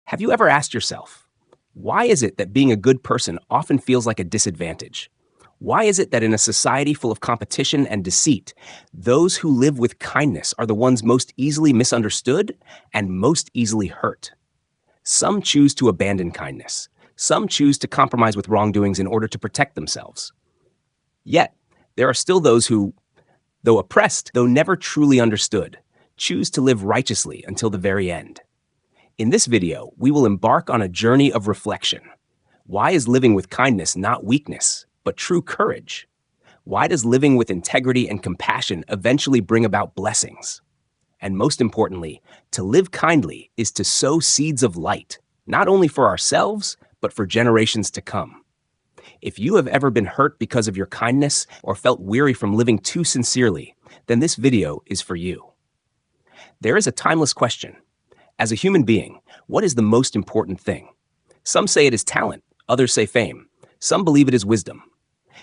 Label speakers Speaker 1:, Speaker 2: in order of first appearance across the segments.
Speaker 1: Have you ever asked yourself, why is it that being a good person often feels like a disadvantage? Why is it that in a society full of competition and deceit, those who live with kindness are the ones most easily misunderstood and most easily hurt? Some choose to abandon kindness. Some choose to compromise with wrongdoings in order to protect themselves. Yet, there are still those who, though oppressed, though never truly understood, choose to live righteously until the very end. In this video, we will embark on a journey of reflection. Why is living with kindness not weakness, but true courage? Why does living with integrity and compassion eventually bring about blessings? And most importantly, to live kindly is to sow seeds of light, not only for ourselves, but for generations to come. If you have ever been hurt because of your kindness or felt weary from living too sincerely, then this video is for you. There is a timeless question. As a human being, what is the most important thing? Some say it is talent, others say fame. Some believe it is wisdom.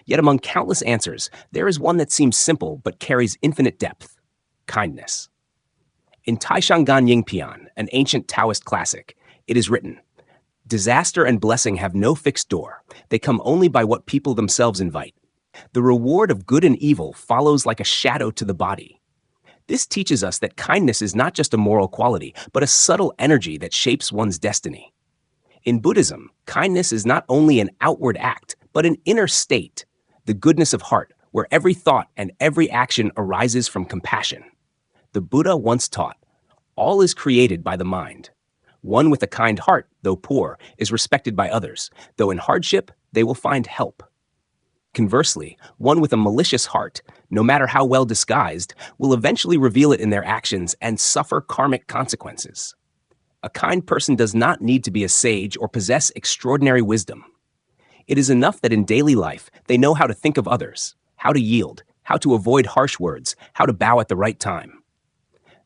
Speaker 1: Yet among countless answers, there is one that seems simple but carries infinite depth: kindness. In Taishangan Yingpian, an ancient Taoist classic, it is written, "Disaster and blessing have no fixed door. They come only by what people themselves invite. The reward of good and evil follows like a shadow to the body." This teaches us that kindness is not just a moral quality, but a subtle energy that shapes one's destiny. In Buddhism, kindness is not only an outward act, but an inner state, the goodness of heart, where every thought and every action arises from compassion. The Buddha once taught, "All is created by the mind. One with a kind heart, though poor, is respected by others, though in hardship they will find help. Conversely, one with a malicious heart, no matter how well disguised, will eventually reveal it in their actions and suffer karmic consequences." A kind person does not need to be a sage or possess extraordinary wisdom. It is enough that in daily life they know how to think of others, how to yield, how to avoid harsh words, how to bow at the right time.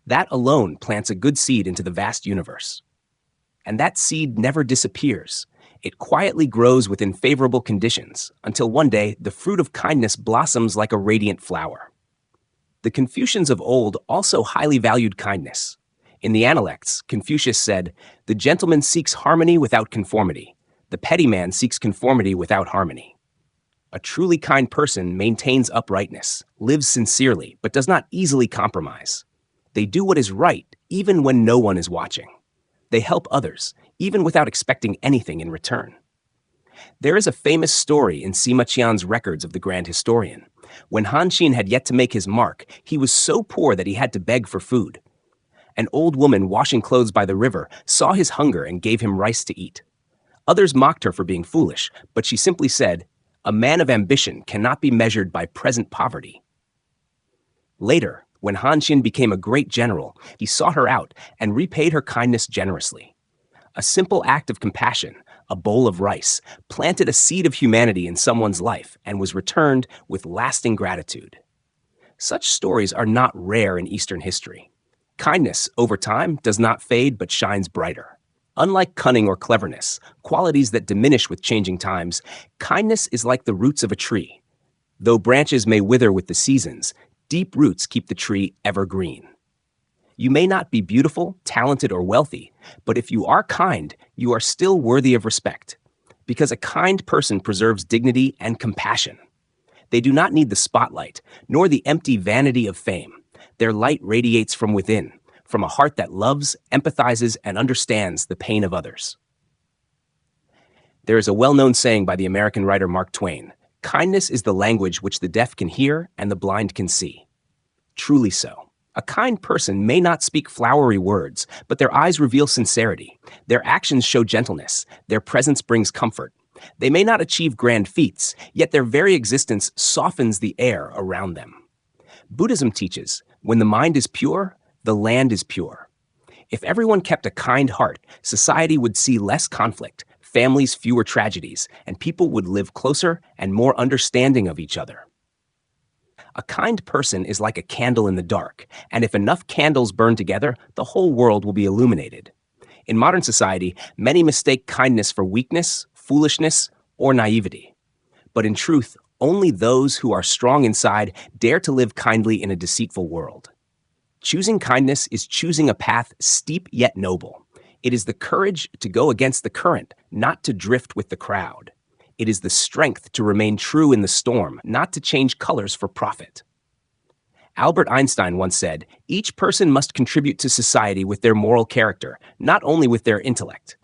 Speaker 1: That alone plants a good seed into the vast universe. And that seed never disappears. It quietly grows within favorable conditions until one day the fruit of kindness blossoms like a radiant flower. The Confucians of old also highly valued kindness. In the Analects, Confucius said, "The gentleman seeks harmony without conformity. The petty man seeks conformity without harmony." A truly kind person maintains uprightness, lives sincerely, but does not easily compromise. They do what is right, even when no one is watching. They help others, even without expecting anything in return. There is a famous story in Sima Qian's records of the Grand Historian. When Han Xin had yet to make his mark, he was so poor that he had to beg for food. An old woman washing clothes by the river saw his hunger and gave him rice to eat. Others mocked her for being foolish, but she simply said, "A man of ambition cannot be measured by present poverty." Later, when Han Xin became a great general, he sought her out and repaid her kindness generously. A simple act of compassion, a bowl of rice, planted a seed of humanity in someone's life and was returned with lasting gratitude. Such stories are not rare in Eastern history. Kindness, over time, does not fade but shines brighter. Unlike cunning or cleverness, qualities that diminish with changing times, kindness is like the roots of a tree. Though branches may wither with the seasons, deep roots keep the tree evergreen. You may not be beautiful, talented, or wealthy, but if you are kind, you are still worthy of respect, because a kind person preserves dignity and compassion. They do not need the spotlight, nor the empty vanity of fame. Their light radiates from within, from a heart that loves, empathizes, and understands the pain of others. There is a well-known saying by the American writer Mark Twain, "Kindness is the language which the deaf can hear and the blind can see." Truly so. A kind person may not speak flowery words, but their eyes reveal sincerity. Their actions show gentleness. Their presence brings comfort. They may not achieve grand feats, yet their very existence softens the air around them. Buddhism teaches, when the mind is pure, the land is pure. If everyone kept a kind heart, society would see less conflict, families fewer tragedies, and people would live closer and more understanding of each other. A kind person is like a candle in the dark, and if enough candles burn together, the whole world will be illuminated. In modern society, many mistake kindness for weakness, foolishness, or naivety. But in truth, only those who are strong inside dare to live kindly in a deceitful world. Choosing kindness is choosing a path steep yet noble. It is the courage to go against the current, not to drift with the crowd. It is the strength to remain true in the storm, not to change colors for profit. Albert Einstein once said, "Each person must contribute to society with their moral character, not only with their intellect."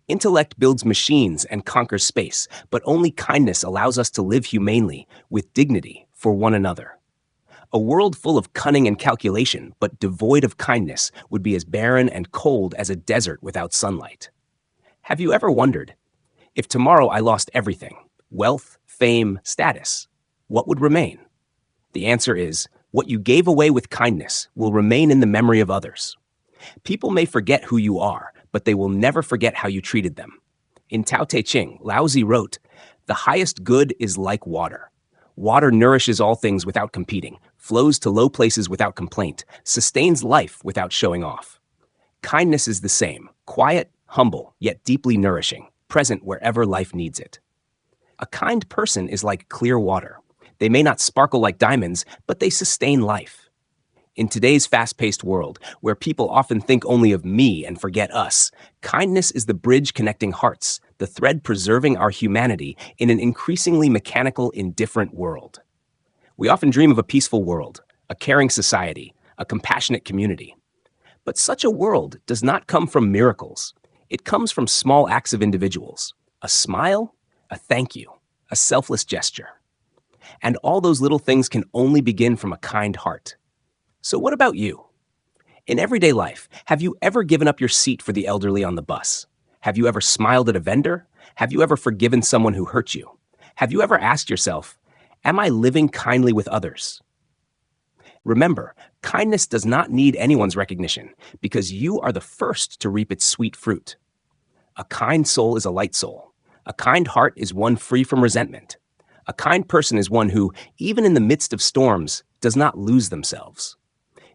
Speaker 1: Intellect builds machines and conquers space, but only kindness allows us to live humanely, with dignity, for one another. A world full of cunning and calculation, but devoid of kindness, would be as barren and cold as a desert without sunlight. Have you ever wondered, if tomorrow I lost everything, wealth, fame, status, what would remain? The answer is, what you gave away with kindness will remain in the memory of others. People may forget who you are, but they will never forget how you treated them. In Tao Te Ching, Lao Tzu wrote, "The highest good is like water. Water nourishes all things without competing, flows to low places without complaint, sustains life without showing off." Kindness is the same, quiet, humble, yet deeply nourishing, present wherever life needs it. A kind person is like clear water. They may not sparkle like diamonds, but they sustain life. In today's fast-paced world, where people often think only of me and forget us, kindness is the bridge connecting hearts, the thread preserving our humanity in an increasingly mechanical, indifferent world. We often dream of a peaceful world, a caring society, a compassionate community. But such a world does not come from miracles. It comes from small acts of individuals. A smile, a thank you, a selfless gesture. And all those little things can only begin from a kind heart. So what about you? In everyday life, have you ever given up your seat for the elderly on the bus? Have you ever smiled at a vendor? Have you ever forgiven someone who hurt you? Have you ever asked yourself, am I living kindly with others? Remember, kindness does not need anyone's recognition because you are the first to reap its sweet fruit. A kind soul is a light soul. A kind heart is one free from resentment. A kind person is one who, even in the midst of storms, does not lose themselves.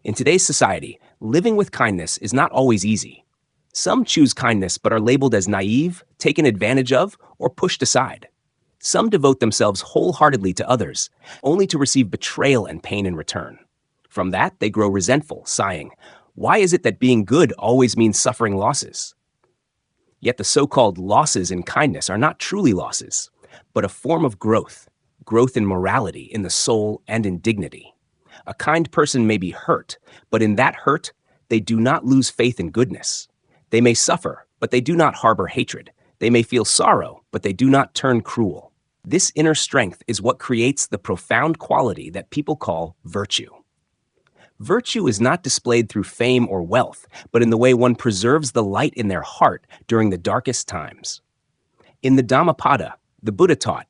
Speaker 1: In today's society, living with kindness is not always easy. Some choose kindness but are labeled as naive, taken advantage of, or pushed aside. Some devote themselves wholeheartedly to others, only to receive betrayal and pain in return. From that, they grow resentful, sighing, "Why is it that being good always means suffering losses?" Yet the so-called losses in kindness are not truly losses, but a form of growth in morality, in the soul, and in dignity. A kind person may be hurt, but in that hurt, they do not lose faith in goodness. They may suffer, but they do not harbor hatred. They may feel sorrow, but they do not turn cruel. This inner strength is what creates the profound quality that people call virtue. Virtue is not displayed through fame or wealth, but in the way one preserves the light in their heart during the darkest times. In the Dhammapada, the Buddha taught,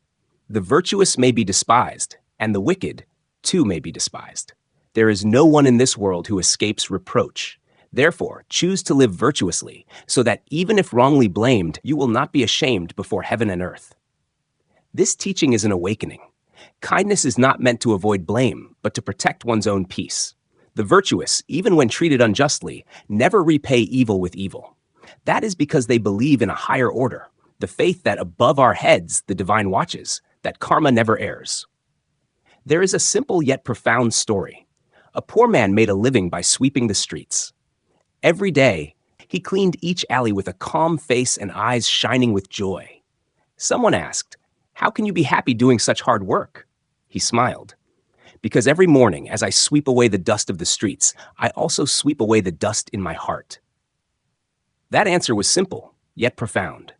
Speaker 1: "The virtuous may be despised, and the wicked, too, may be despised. There is no one in this world who escapes reproach. Therefore, choose to live virtuously, so that even if wrongly blamed, you will not be ashamed before heaven and earth." This teaching is an awakening. Kindness is not meant to avoid blame, but to protect one's own peace. The virtuous, even when treated unjustly, never repay evil with evil. That is because they believe in a higher order, the faith that above our heads the divine watches, that karma never errs. There is a simple yet profound story. A poor man made a living by sweeping the streets. Every day, he cleaned each alley with a calm face and eyes shining with joy. Someone asked, "How can you be happy doing such hard work?" He smiled. "Because every morning, as I sweep away the dust of the streets, I also sweep away the dust in my heart." That answer was simple, yet profound.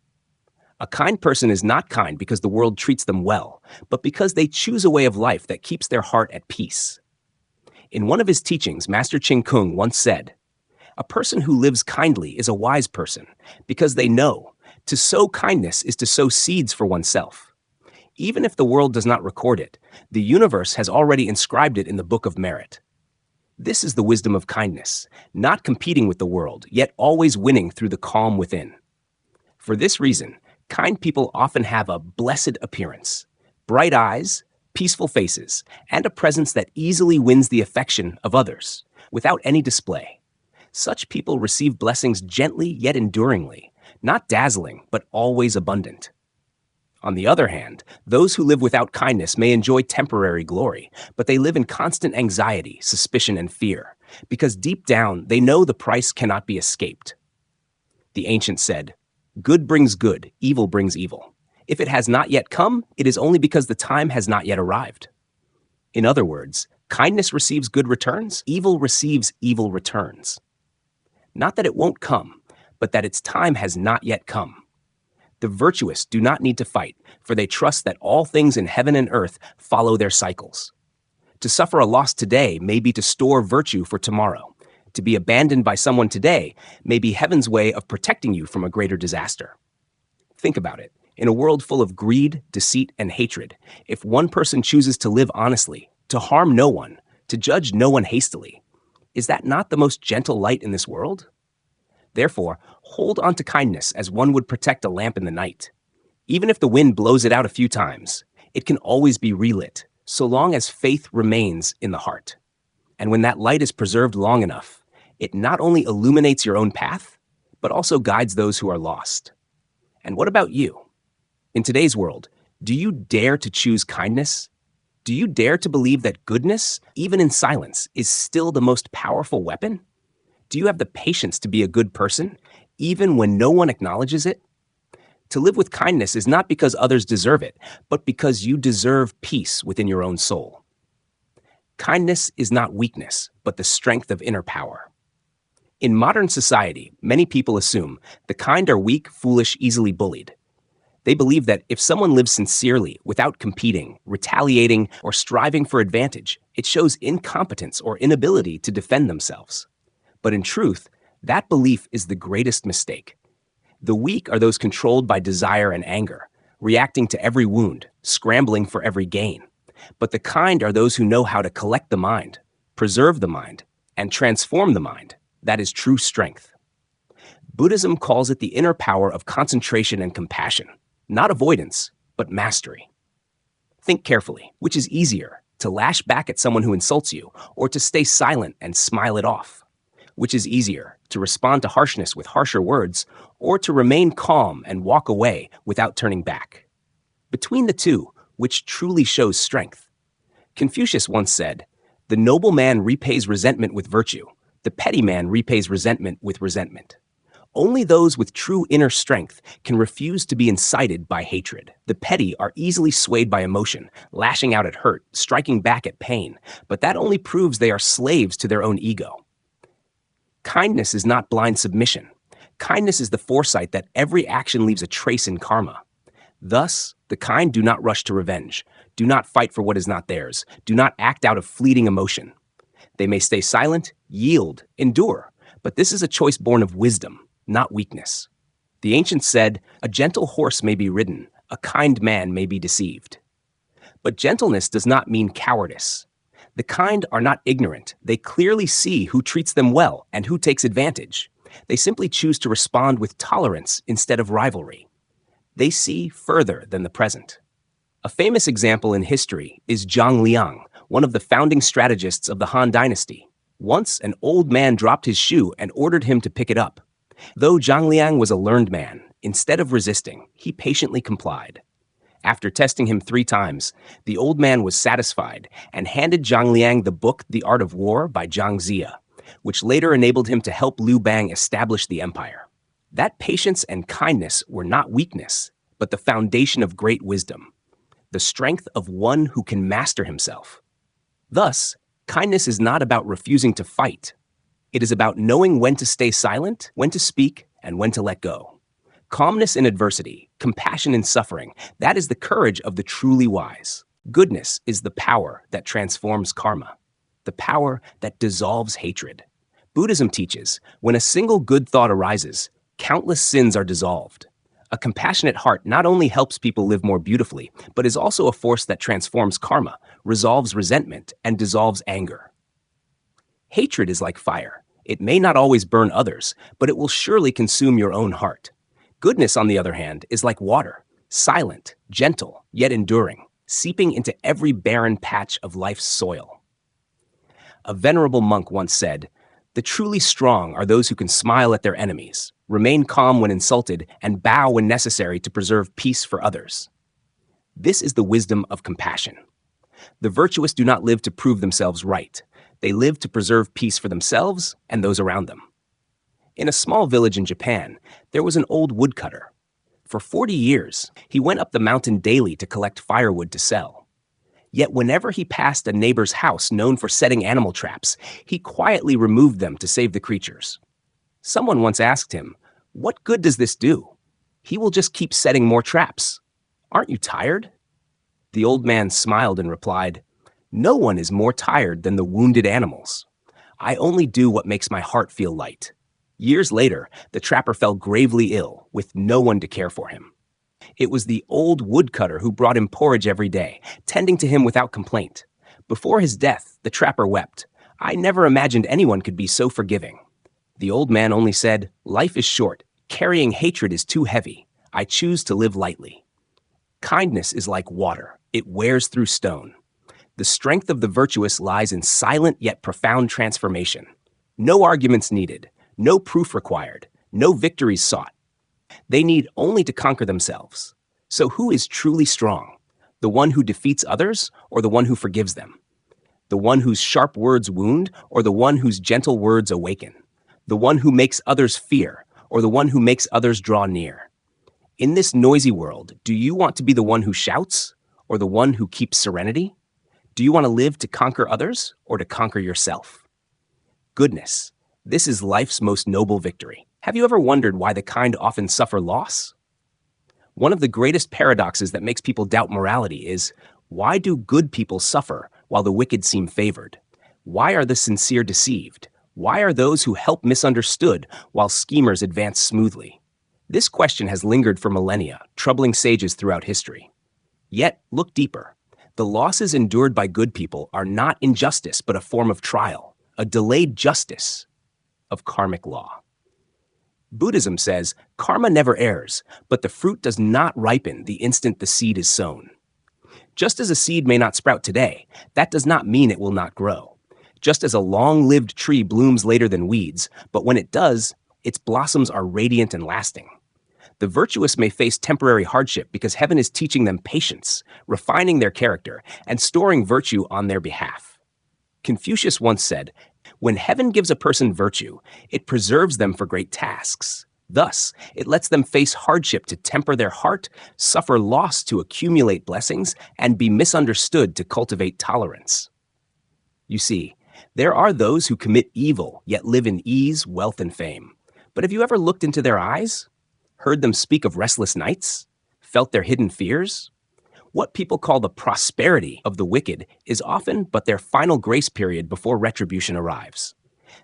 Speaker 1: A kind person is not kind because the world treats them well, but because they choose a way of life that keeps their heart at peace. In one of his teachings, Master Ching Kung once said, "A person who lives kindly is a wise person, because they know to sow kindness is to sow seeds for oneself. Even if the world does not record it, the universe has already inscribed it in the book of merit." This is the wisdom of kindness, not competing with the world, yet always winning through the calm within. For this reason, kind people often have a blessed appearance, bright eyes, peaceful faces, and a presence that easily wins the affection of others, without any display. Such people receive blessings gently yet enduringly, not dazzling, but always abundant. On the other hand, those who live without kindness may enjoy temporary glory, but they live in constant anxiety, suspicion, and fear, because deep down they know the price cannot be escaped. The ancient said, "Good brings good, evil brings evil. If it has not yet come, it is only because the time has not yet arrived." In other words, kindness receives good returns, evil receives evil returns. Not that it won't come, but that its time has not yet come. The virtuous do not need to fight, for they trust that all things in heaven and earth follow their cycles. To suffer a loss today may be to store virtue for tomorrow. To be abandoned by someone today may be heaven's way of protecting you from a greater disaster. Think about it. In a world full of greed, deceit, and hatred, if one person chooses to live honestly, to harm no one, to judge no one hastily, is that not the most gentle light in this world? Therefore, hold on to kindness as one would protect a lamp in the night. Even if the wind blows it out a few times, it can always be relit, so long as faith remains in the heart. And when that light is preserved long enough, it not only illuminates your own path, but also guides those who are lost. And what about you? In today's world, do you dare to choose kindness? Do you dare to believe that goodness, even in silence, is still the most powerful weapon? Do you have the patience to be a good person, even when no one acknowledges it? To live with kindness is not because others deserve it, but because you deserve peace within your own soul. Kindness is not weakness, but the strength of inner power. In modern society, many people assume the kind are weak, foolish, easily bullied. They believe that if someone lives sincerely, without competing, retaliating, or striving for advantage, it shows incompetence or inability to defend themselves. But in truth, that belief is the greatest mistake. The weak are those controlled by desire and anger, reacting to every wound, scrambling for every gain. But the kind are those who know how to collect the mind, preserve the mind, and transform the mind. That is true strength. Buddhism calls it the inner power of concentration and compassion, not avoidance, but mastery. Think carefully, which is easier, to lash back at someone who insults you, or to stay silent and smile it off? Which is easier, to respond to harshness with harsher words, or to remain calm and walk away without turning back? Between the two, which truly shows strength? Confucius once said, "The noble man repays resentment with virtue. The petty man repays resentment with resentment." Only those with true inner strength can refuse to be incited by hatred. The petty are easily swayed by emotion, lashing out at hurt, striking back at pain, but that only proves they are slaves to their own ego. Kindness is not blind submission. Kindness is the foresight that every action leaves a trace in karma. Thus, the kind do not rush to revenge, do not fight for what is not theirs, do not act out of fleeting emotion. They may stay silent, yield, endure, but this is a choice born of wisdom, not weakness. The ancients said, "A gentle horse may be ridden, a kind man may be deceived." But gentleness does not mean cowardice. The kind are not ignorant. They clearly see who treats them well and who takes advantage. They simply choose to respond with tolerance instead of rivalry. They see further than the present. A famous example in history is Zhang Liang, one of the founding strategists of the Han Dynasty. Once, an old man dropped his shoe and ordered him to pick it up. Though Zhang Liang was a learned man, instead of resisting, he patiently complied. After testing him 3 times, the old man was satisfied and handed Zhang Liang the book The Art of War by Zhang Zia, which later enabled him to help Liu Bang establish the empire. That patience and kindness were not weakness, but the foundation of great wisdom, the strength of one who can master himself. Thus, kindness is not about refusing to fight. It is about knowing when to stay silent, when to speak, and when to let go. Calmness in adversity, compassion in suffering, that is the courage of the truly wise. Goodness is the power that transforms karma, the power that dissolves hatred. Buddhism teaches, when a single good thought arises, countless sins are dissolved. A compassionate heart not only helps people live more beautifully, but is also a force that transforms karma, resolves resentment, and dissolves anger. Hatred is like fire. It may not always burn others, but it will surely consume your own heart. Goodness, on the other hand, is like water, silent, gentle, yet enduring, seeping into every barren patch of life's soil. A venerable monk once said, "The truly strong are those who can smile at their enemies, remain calm when insulted, and bow when necessary to preserve peace for others." This is the wisdom of compassion. The virtuous do not live to prove themselves right. They live to preserve peace for themselves and those around them. In a small village in Japan, there was an old woodcutter. For 40 years, he went up the mountain daily to collect firewood to sell. Yet whenever he passed a neighbor's house known for setting animal traps, he quietly removed them to save the creatures. Someone once asked him, "What good does this do? He will just keep setting more traps. Aren't you tired?" The old man smiled and replied, "No one is more tired than the wounded animals. I only do what makes my heart feel light." Years later, the trapper fell gravely ill, with no one to care for him. It was the old woodcutter who brought him porridge every day, tending to him without complaint. Before his death, the trapper wept, "I never imagined anyone could be so forgiving." The old man only said, "Life is short. Carrying hatred is too heavy. I choose to live lightly." Kindness is like water. It wears through stone. The strength of the virtuous lies in silent yet profound transformation. No arguments needed, no proof required, no victories sought. They need only to conquer themselves. So who is truly strong? The one who defeats others, or the one who forgives them? The one whose sharp words wound, or the one whose gentle words awaken? The one who makes others fear, or the one who makes others draw near? In this noisy world, do you want to be the one who shouts, or the one who keeps serenity? Do you want to live to conquer others, or to conquer yourself? Goodness, this is life's most noble victory. Have you ever wondered why the kind often suffer loss? One of the greatest paradoxes that makes people doubt morality is, why do good people suffer while the wicked seem favored? Why are the sincere deceived? Why are those who help misunderstood while schemers advance smoothly? This question has lingered for millennia, troubling sages throughout history. Yet, look deeper. The losses endured by good people are not injustice, but a form of trial, a delayed justice of karmic law. Buddhism says, karma never errs, but the fruit does not ripen the instant the seed is sown. Just as a seed may not sprout today, that does not mean it will not grow. Just as a long-lived tree blooms later than weeds, but when it does, its blossoms are radiant and lasting. The virtuous may face temporary hardship because heaven is teaching them patience, refining their character, and storing virtue on their behalf. Confucius once said, "When heaven gives a person virtue, it preserves them for great tasks. Thus, it lets them face hardship to temper their heart, suffer loss to accumulate blessings, and be misunderstood to cultivate tolerance." You see, there are those who commit evil yet live in ease, wealth, and fame. But have you ever looked into their eyes? Heard them speak of restless nights? Felt their hidden fears? What people call the prosperity of the wicked is often but their final grace period before retribution arrives.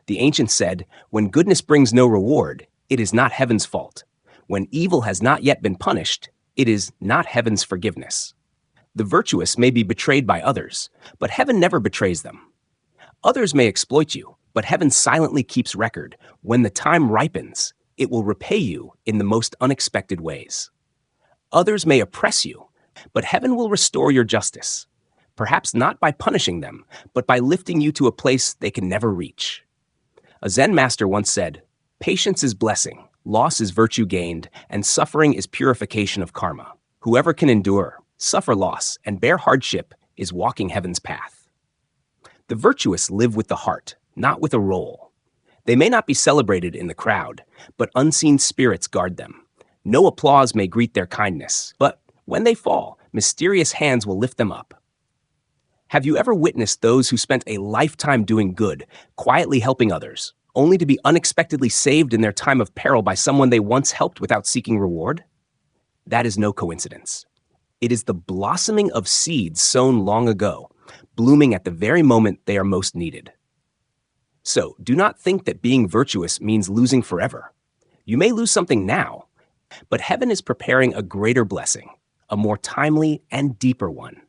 Speaker 1: The ancients said, "When goodness brings no reward, it is not heaven's fault. When evil has not yet been punished, it is not heaven's forgiveness." The virtuous may be betrayed by others, but heaven never betrays them. Others may exploit you, but heaven silently keeps record. When the time ripens, it will repay you in the most unexpected ways. Others may oppress you, but heaven will restore your justice, perhaps not by punishing them, but by lifting you to a place they can never reach. A Zen master once said, "Patience is blessing, loss is virtue gained, and suffering is purification of karma. Whoever can endure, suffer loss, and bear hardship is walking heaven's path." The virtuous live with the heart, not with a role. They may not be celebrated in the crowd, but unseen spirits guard them. No applause may greet their kindness, but when they fall, mysterious hands will lift them up. Have you ever witnessed those who spent a lifetime doing good, quietly helping others, only to be unexpectedly saved in their time of peril by someone they once helped without seeking reward? That is no coincidence. It is the blossoming of seeds sown long ago, blooming at the very moment they are most needed. So, do not think that being virtuous means losing forever. You may lose something now, but heaven is preparing a greater blessing, a more timely and deeper one.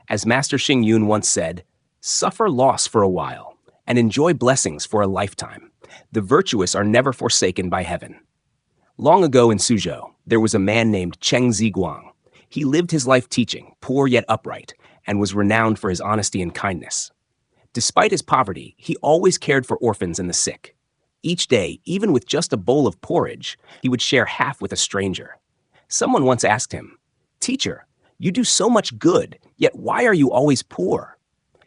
Speaker 1: As Master Xing Yun once said, "Suffer loss for a while and enjoy blessings for a lifetime. The virtuous are never forsaken by heaven." Long ago in Suzhou, there was a man named Cheng Ziguang. He lived his life teaching, poor yet upright, and was renowned for his honesty and kindness. Despite his poverty, he always cared for orphans and the sick. Each day, even with just a bowl of porridge, he would share half with a stranger. Someone once asked him, "Teacher, you do so much good, yet why are you always poor?"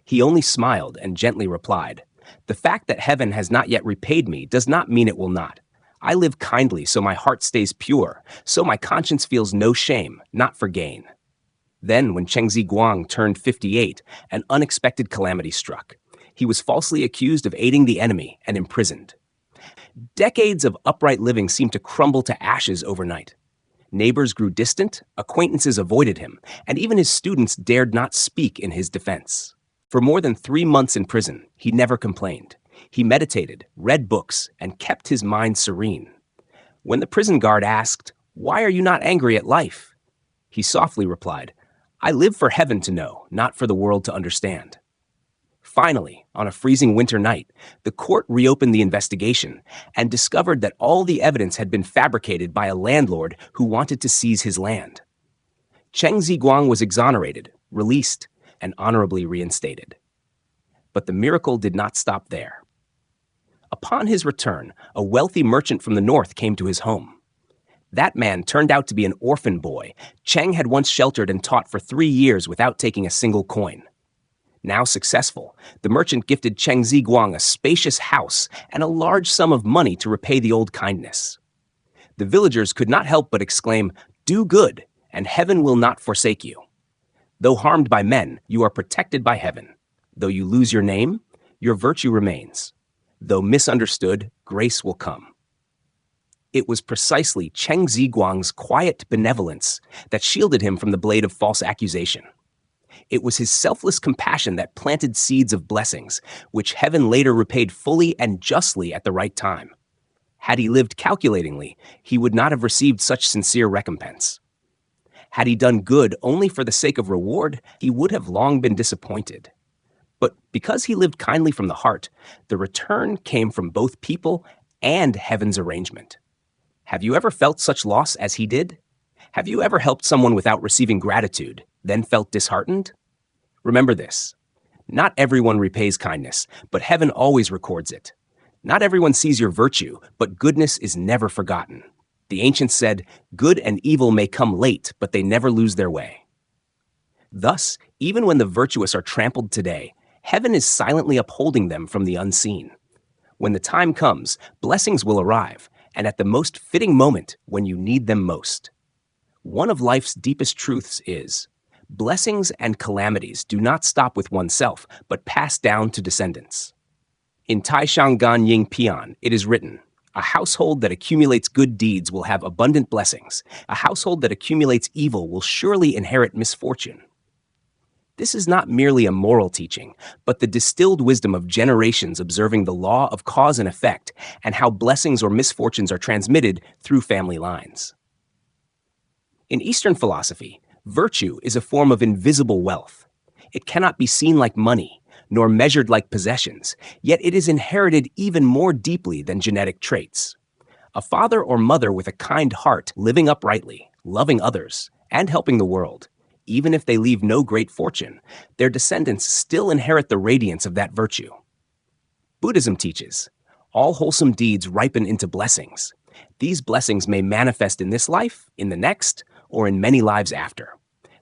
Speaker 1: He only smiled and gently replied, "The fact that heaven has not yet repaid me does not mean it will not. I live kindly so my heart stays pure, so my conscience feels no shame, not for gain. Then, when Cheng Ziguang turned 58, an unexpected calamity struck. He was falsely accused of aiding the enemy and imprisoned. Decades of upright living seemed to crumble to ashes overnight. Neighbors grew distant, acquaintances avoided him, and even his students dared not speak in his defense. For more than 3 months in prison, he never complained. He meditated, read books, and kept his mind serene. When the prison guard asked, "Why are you not angry at life?" he softly replied, "I live for heaven to know, not for the world to understand." Finally, on a freezing winter night, the court reopened the investigation and discovered that all the evidence had been fabricated by a landlord who wanted to seize his land. Cheng Ziguang was exonerated, released, and honorably reinstated. But the miracle did not stop there. Upon his return, a wealthy merchant from the north came to his home. That man turned out to be an orphan boy Cheng had once sheltered and taught for 3 years without taking a single coin. Now successful, the merchant gifted Cheng Ziguang a spacious house and a large sum of money to repay the old kindness. The villagers could not help but exclaim, "Do good, and heaven will not forsake you." Though harmed by men, you are protected by heaven. Though you lose your name, your virtue remains. Though misunderstood, grace will come. It was precisely Cheng Ziguang's quiet benevolence that shielded him from the blade of false accusation. It was his selfless compassion that planted seeds of blessings, which heaven later repaid fully and justly at the right time. Had he lived calculatingly, he would not have received such sincere recompense. Had he done good only for the sake of reward, he would have long been disappointed. But because he lived kindly from the heart, the return came from both people and heaven's arrangement. Have you ever felt such loss as he did? Have you ever helped someone without receiving gratitude, then felt disheartened? Remember this: not everyone repays kindness, but heaven always records it. Not everyone sees your virtue, but goodness is never forgotten. The ancients said, "Good and evil may come late, but they never lose their way." Thus, even when the virtuous are trampled today, heaven is silently upholding them from the unseen. When the time comes, blessings will arrive, and at the most fitting moment when you need them most. One of life's deepest truths is, blessings and calamities do not stop with oneself, but pass down to descendants. In Taishang Gan Ying Pian, it is written, "A household that accumulates good deeds will have abundant blessings. A household that accumulates evil will surely inherit misfortune." This is not merely a moral teaching, but the distilled wisdom of generations observing the law of cause and effect and how blessings or misfortunes are transmitted through family lines. In Eastern philosophy, virtue is a form of invisible wealth. It cannot be seen like money, nor measured like possessions, yet it is inherited even more deeply than genetic traits. A father or mother with a kind heart, living uprightly, loving others, and helping the world, even if they leave no great fortune, their descendants still inherit the radiance of that virtue. Buddhism teaches, all wholesome deeds ripen into blessings. These blessings may manifest in this life, in the next, or in many lives after.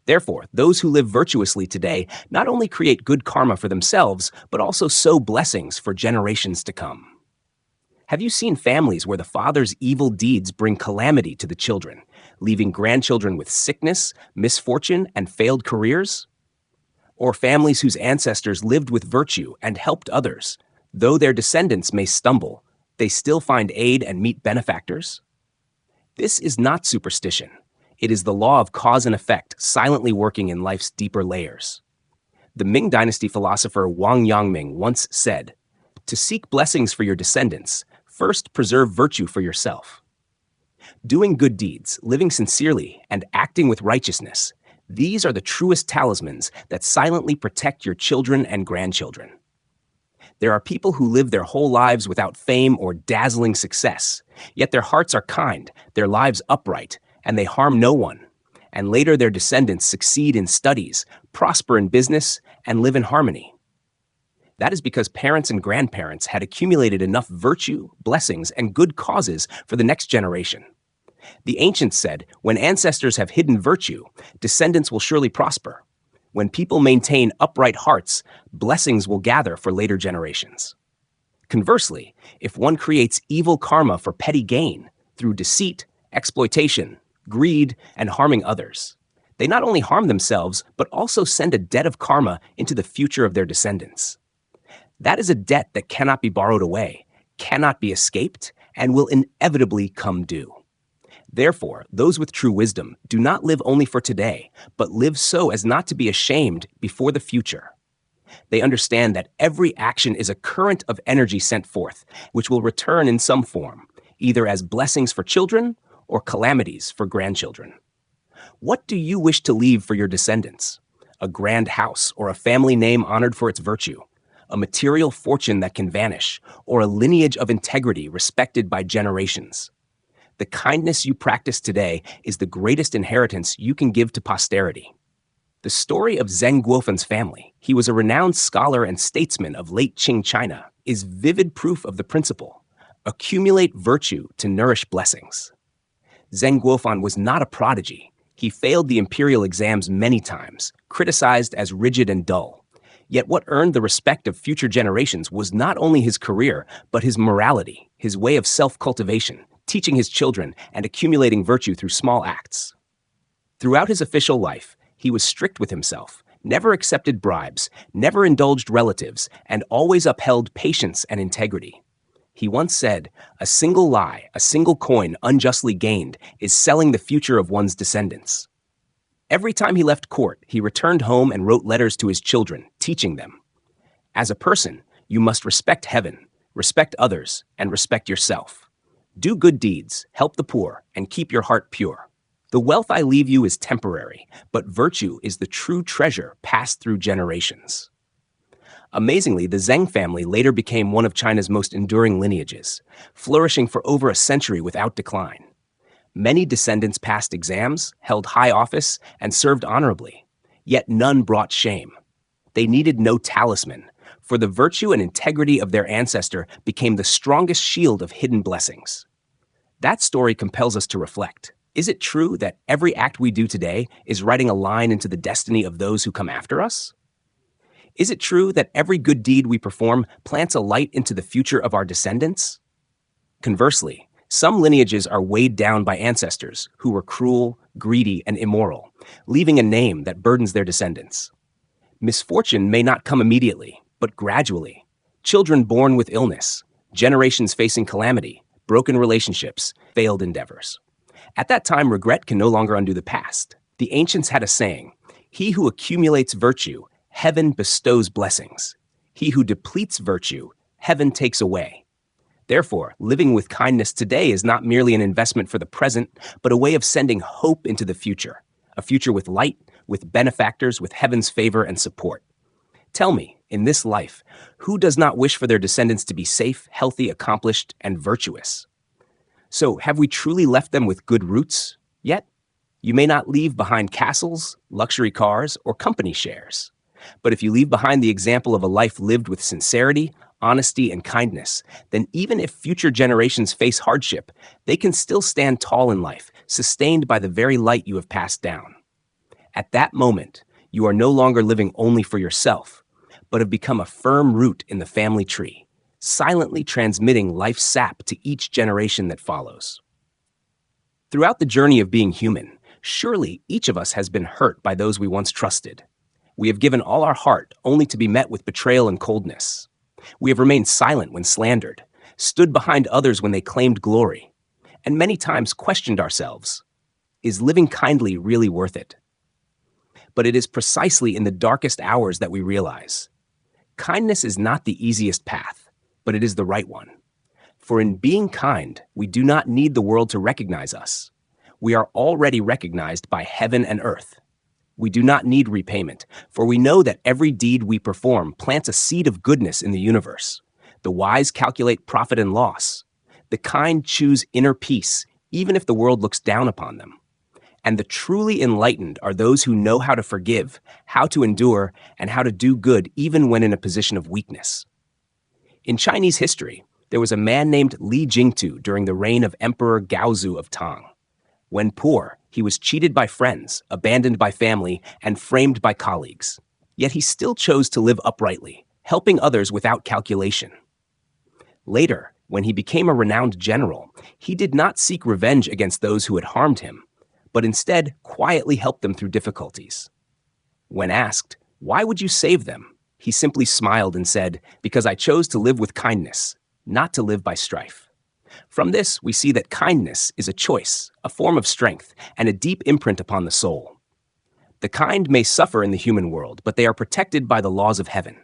Speaker 1: Therefore, those who live virtuously today not only create good karma for themselves, but also sow blessings for generations to come. Have you seen families where the father's evil deeds bring calamity to the children, leaving grandchildren with sickness, misfortune, and failed careers? Or families whose ancestors lived with virtue and helped others, though their descendants may stumble, they still find aid and meet benefactors? This is not superstition. It is the law of cause and effect silently working in life's deeper layers. The Ming Dynasty philosopher Wang Yangming once said, "To seek blessings for your descendants, first preserve virtue for yourself." Doing good deeds, living sincerely, and acting with righteousness, these are the truest talismans that silently protect your children and grandchildren. There are people who live their whole lives without fame or dazzling success, yet their hearts are kind, their lives upright, and they harm no one. And later their descendants succeed in studies, prosper in business, and live in harmony. That is because parents and grandparents had accumulated enough virtue, blessings, and good causes for the next generation. The ancients said, when ancestors have hidden virtue, descendants will surely prosper. When people maintain upright hearts, blessings will gather for later generations. Conversely, if one creates evil karma for petty gain through deceit, exploitation, greed, and harming others, they not only harm themselves, but also send a debt of karma into the future of their descendants. That is a debt that cannot be borrowed away, cannot be escaped, and will inevitably come due. Therefore, those with true wisdom do not live only for today, but live so as not to be ashamed before the future. They understand that every action is a current of energy sent forth, which will return in some form, either as blessings for children or calamities for grandchildren. What do you wish to leave for your descendants? A grand house or a family name honored for its virtue? A material fortune that can vanish, or a lineage of integrity respected by generations? The kindness you practice today is the greatest inheritance you can give to posterity. The story of Zheng Guofan's family, he was a renowned scholar and statesman of late Qing China, is vivid proof of the principle: accumulate virtue to nourish blessings. Zheng Guofan was not a prodigy. He failed the imperial exams many times, criticized as rigid and dull. Yet what earned the respect of future generations was not only his career, but his morality, his way of self-cultivation, teaching his children, and accumulating virtue through small acts. Throughout his official life, he was strict with himself, never accepted bribes, never indulged relatives, and always upheld patience and integrity. He once said, "A single lie, a single coin unjustly gained is selling the future of one's descendants." Every time he left court, he returned home and wrote letters to his children, teaching them, "As a person, you must respect heaven, respect others, and respect yourself. Do good deeds, help the poor, and keep your heart pure. The wealth I leave you is temporary, but virtue is the true treasure passed through generations." Amazingly, the Zheng family later became one of China's most enduring lineages, flourishing for over a century without decline. Many descendants passed exams, held high office, and served honorably, yet none brought shame. They needed no talisman, for the virtue and integrity of their ancestor became the strongest shield of hidden blessings. That story compels us to reflect. Is it true that every act we do today is writing a line into the destiny of those who come after us? Is it true that every good deed we perform plants a light into the future of our descendants? Conversely, some lineages are weighed down by ancestors who were cruel, greedy, and immoral, leaving a name that burdens their descendants. Misfortune may not come immediately, but gradually. Children born with illness, generations facing calamity, broken relationships, failed endeavors. At that time, regret can no longer undo the past. The ancients had a saying, "He who accumulates virtue, heaven bestows blessings. He who depletes virtue, heaven takes away." Therefore, living with kindness today is not merely an investment for the present, but a way of sending hope into the future, a future with light, with benefactors, with heaven's favor and support. Tell me, in this life, who does not wish for their descendants to be safe, healthy, accomplished, and virtuous? So, have we truly left them with good roots yet? You may not leave behind castles, luxury cars, or company shares. But if you leave behind the example of a life lived with sincerity, honesty, and kindness, then even if future generations face hardship, they can still stand tall in life, sustained by the very light you have passed down. At that moment, you are no longer living only for yourself, but have become a firm root in the family tree, silently transmitting life's sap to each generation that follows. Throughout the journey of being human, surely each of us has been hurt by those we once trusted. We have given all our heart only to be met with betrayal and coldness. We have remained silent when slandered, stood behind others when they claimed glory, and many times questioned ourselves, is living kindly really worth it? But it is precisely in the darkest hours that we realize, kindness is not the easiest path, but it is the right one. For in being kind, we do not need the world to recognize us. We are already recognized by heaven and earth. We do not need repayment, for we know that every deed we perform plants a seed of goodness in the universe. The wise calculate profit and loss. The kind choose inner peace, even if the world looks down upon them. And the truly enlightened are those who know how to forgive, how to endure, and how to do good even when in a position of weakness. In Chinese history, there was a man named Li Jingtu during the reign of Emperor Gaozu of Tang. When poor, he was cheated by friends, abandoned by family, and framed by colleagues. Yet he still chose to live uprightly, helping others without calculation. Later, when he became a renowned general, he did not seek revenge against those who had harmed him, but instead quietly helped them through difficulties. When asked, "Why would you save them?" he simply smiled and said, "Because I chose to live with kindness, not to live by strife." From this, we see that kindness is a choice, a form of strength, and a deep imprint upon the soul. The kind may suffer in the human world, but they are protected by the laws of heaven.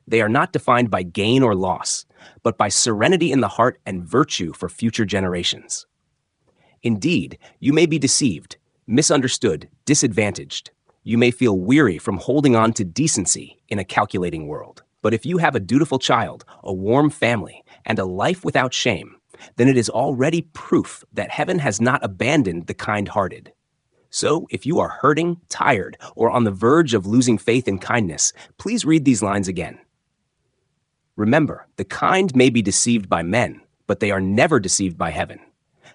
Speaker 1: They are not defined by gain or loss, but by serenity in the heart and virtue for future generations. Indeed, you may be deceived, misunderstood, disadvantaged. You may feel weary from holding on to decency in a calculating world. But if you have a dutiful child, a warm family, and a life without shame, then it is already proof that heaven has not abandoned the kind-hearted. So, if you are hurting, tired, or on the verge of losing faith in kindness, please read these lines again. Remember, the kind may be deceived by men, but they are never deceived by heaven.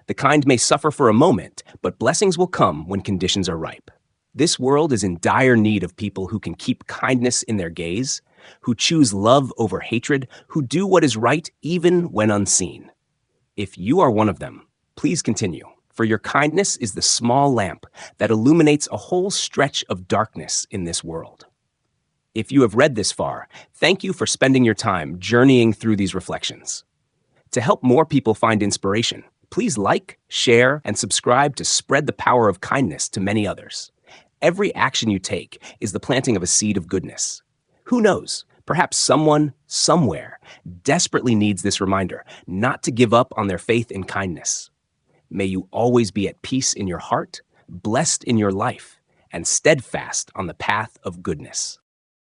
Speaker 1: The kind may suffer for a moment, but blessings will come when conditions are ripe. This world is in dire need of people who can keep kindness in their gaze, who choose love over hatred, who do what is right even when unseen. If you are one of them, please continue, for your kindness is the small lamp that illuminates a whole stretch of darkness in this world. If you have read this far, thank you for spending your time journeying through these reflections. To help more people find inspiration, please like, share, and subscribe to spread the power of kindness to many others. Every action you take is the planting of a seed of goodness. Who knows? Perhaps someone, somewhere, desperately needs this reminder not to give up on their faith in kindness. May you always be at peace in your heart, blessed in your life, and steadfast on the path of goodness.